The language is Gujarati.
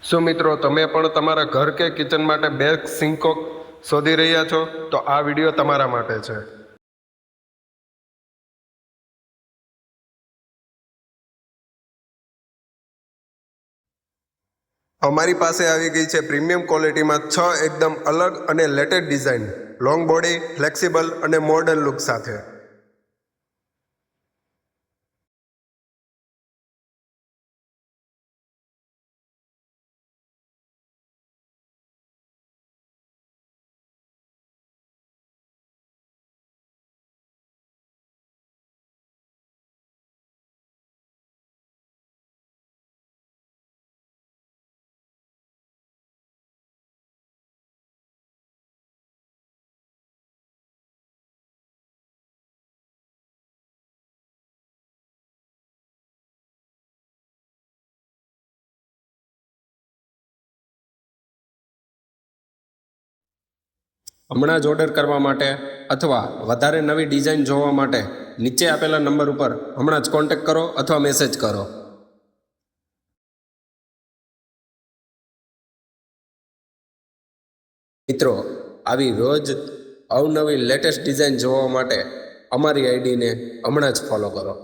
શું મિત્રો તમે પણ તમારા ઘર કે કિચન માટે બેસ્ટ સિંકો શોધી રહ્યા છો? તો આ વિડીયો તમારા માટે છે. અમારી પાસે આવી ગઈ છે પ્રીમિયમ ક્વોલિટીમાં 6 એકદમ અલગ અને latest design, long body, flexible અને મોડર્ન લુક સાથે. હમણાં જ ઓર્ડર કરવા માટે અથવા વધારે નવી ડિઝાઇન જોવા માટે નીચે આપેલા નંબર ઉપર હમણાં જ કોન્ટેક્ટ કરો અથવા મેસેજ કરો. મિત્રો, આવી રોજ અવનવી લેટેસ્ટ ડિઝાઇન જોવા માટે અમારી આઈડીને હમણાં જ ફોલો કરો.